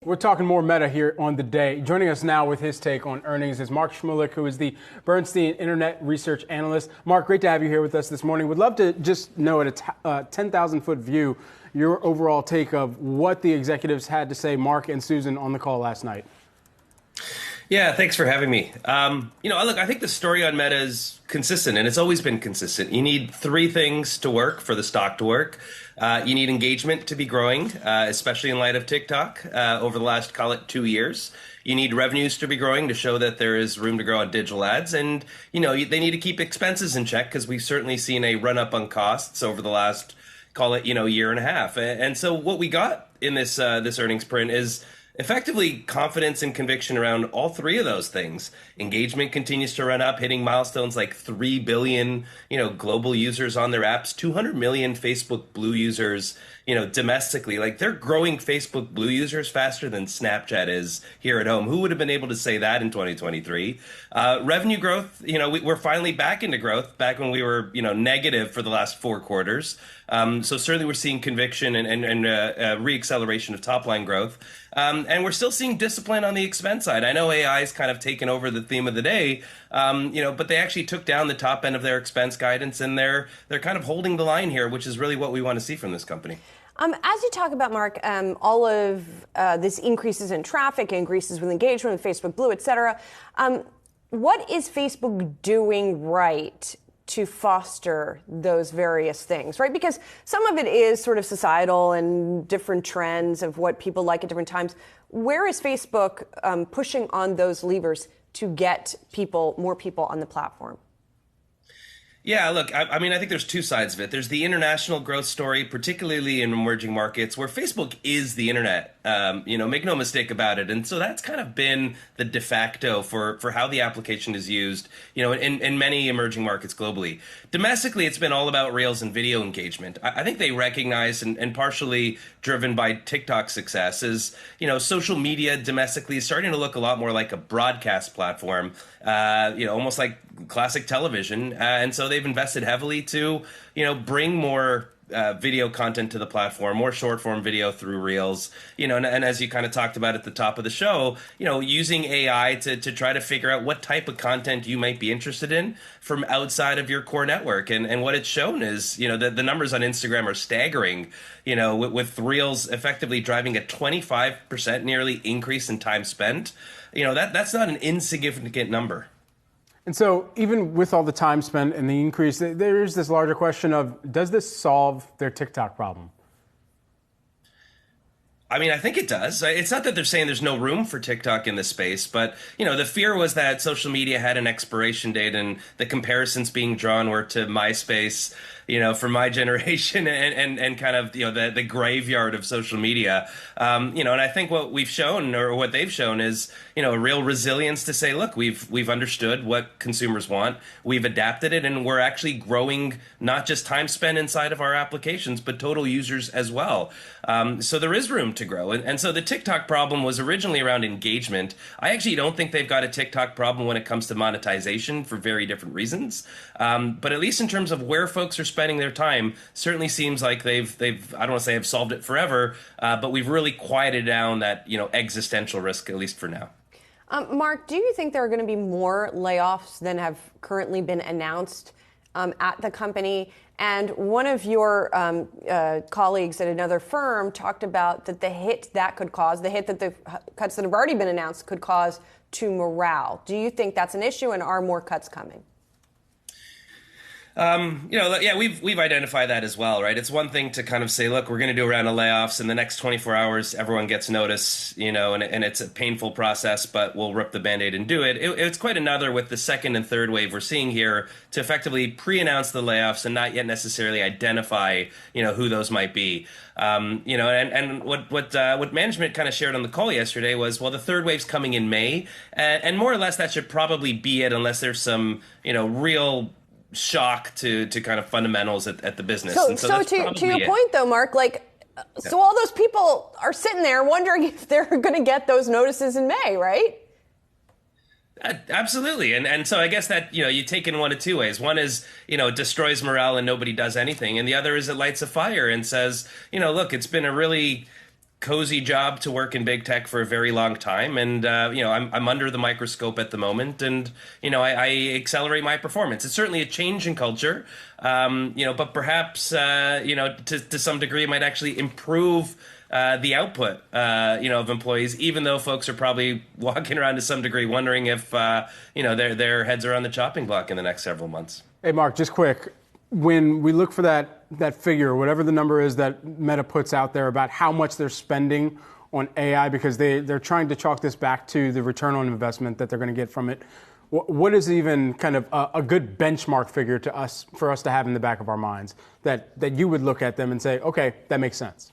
We're talking more Meta here on The Day. Joining us now with his take on earnings is Mark Shmulik, who is the Bernstein Internet Research Analyst. Mark, great to have you here with us this morning. Would love to just know at a 10,000-foot view your overall take of what the executives had to say, Mark and Susan, on the call last night. Yeah, thanks for having me. Look, I think the story on Meta is consistent, and it's always been consistent. You need three things to work for the stock to work. You need engagement to be growing, especially in light of TikTok over the last, call it, 2 years. You need revenues to be growing to show that there is room to grow on digital ads. And, they need to keep expenses in check because we've certainly seen a run up on costs over the last, call it, year and a half. And so what we got in this earnings print is effectively confidence and conviction around all three of those things. Engagement continues to run up, hitting milestones like 3 billion, global users on their apps, 200 million Facebook Blue users, domestically. Like, they're growing Facebook Blue users faster than Snapchat is here at home. Who would have been able to say that in 2023? Revenue growth, we're finally back into growth, back when we were, negative for the last 4 quarters. So certainly we're seeing conviction and re-acceleration of top line growth. And we're still seeing discipline on the expense side. I know AI is kind of taken over the theme of the day, but they actually took down the top end of their expense guidance, and they're kind of holding the line here, which is really what we want to see from this company. As you talk about, Mark, all of this increases in traffic, increases with engagement with Facebook Blue, et cetera, what is Facebook doing right to foster those various things, right? Because some of it is sort of societal and different trends of what people like at different times. Where is Facebook pushing on those levers to get more people on the platform? Yeah, look, I think there's two sides of it. There's the international growth story, particularly in emerging markets, where Facebook is the internet. Make no mistake about it. And so that's kind of been the de facto for how the application is used, in many emerging markets globally. Domestically, it's been all about Reels and video engagement. I think they recognize, and partially driven by TikTok's success, is, social media domestically is starting to look a lot more like a broadcast platform, almost like classic television. And so they've invested heavily to, bring more video content to the platform, more short form video through Reels, and as you kind of talked about at the top of the show, using AI to try to figure out what type of content you might be interested in from outside of your core network. And what it's shown is, the numbers on Instagram are staggering, with Reels effectively driving a 25% nearly increase in time spent. That's not an insignificant number. And so even with all the time spent and the increase, there's this larger question of, does this solve their TikTok problem? I think it does. It's not that they're saying there's no room for TikTok in this space, but, the fear was that social media had an expiration date, and the comparisons being drawn were to MySpace, for my generation and kind of, the graveyard of social media. And I think what we've shown, or what they've shown, is, a real resilience to say, look, we've understood what consumers want. We've adapted it, and we're actually growing not just time spent inside of our applications, but total users as well. So there is room to grow. And so the TikTok problem was originally around engagement. I actually don't think they've got a TikTok problem when it comes to monetization, for very different reasons. But at least in terms of where folks are spending their time, certainly seems like they've I don't want to say have solved it forever, but we've really quieted down that, existential risk, at least for now. Mark, do you think there are going to be more layoffs than have currently been announced at the company? And one of your colleagues at another firm talked about that the hit that the cuts that have already been announced could cause to morale. Do you think that's an issue, and are more cuts coming? We've identified that as well, right? It's one thing to kind of say, look, we're going to do a round of layoffs in the next 24 hours. Everyone gets notice, and it's a painful process, but we'll rip the Band-Aid and do it. It's quite another with the second and third wave we're seeing here to effectively pre-announce the layoffs and not yet necessarily identify, who those might be. What management kind of shared on the call yesterday was, well, the third wave's coming in May, and more or less that should probably be it, unless there's some, real shock to kind of fundamentals at the business. So to your point, though, Mark, so all those people are sitting there wondering if they're going to get those notices in May, right? Absolutely. And so I guess that, you take it in one of two ways. One is, it destroys morale and nobody does anything. And the other is it lights a fire and says, look, it's been a really cozy job to work in big tech for a very long time, and I'm under the microscope at the moment, and I accelerate my performance. It's certainly a change in culture, but perhaps to some degree it might actually improve the output of employees, even though folks are probably walking around to some degree wondering if their heads are on the chopping block in the next several months. Hey, Mark, just quick. When we look for that figure, whatever the number is that Meta puts out there about how much they're spending on AI, because they're trying to chalk this back to the return on investment that they're going to get from it, what is even kind of a good benchmark figure for us to have in the back of our minds that you would look at them and say, okay, that makes sense?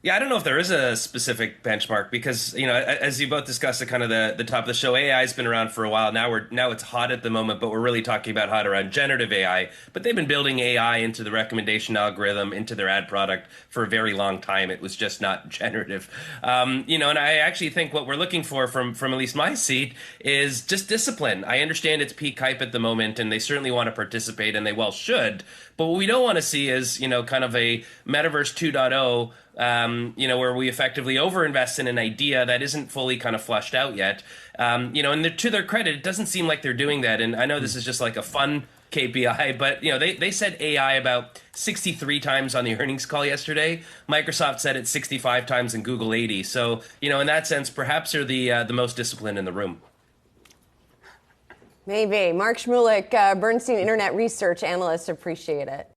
Yeah, I don't know if there is a specific benchmark because, as you both discussed at kind of the top of the show, AI has been around for a while. Now it's hot at the moment, but we're really talking about hot around generative AI. But they've been building AI into the recommendation algorithm, into their ad product for a very long time. It was just not generative. And I actually think what we're looking for from at least my seat is just discipline. I understand it's peak hype at the moment, and they certainly want to participate, and they well should. But what we don't want to see is, kind of a Metaverse 2.0, where we effectively overinvest in an idea that isn't fully kind of fleshed out yet. And to their credit, it doesn't seem like they're doing that. And I know this is just like a fun KPI, but they said AI about 63 times on the earnings call yesterday. Microsoft said it 65 times and Google 80. So, in that sense, perhaps they're the most disciplined in the room. Maybe. Mark Shmulik, Bernstein Internet Research Analyst, appreciate it.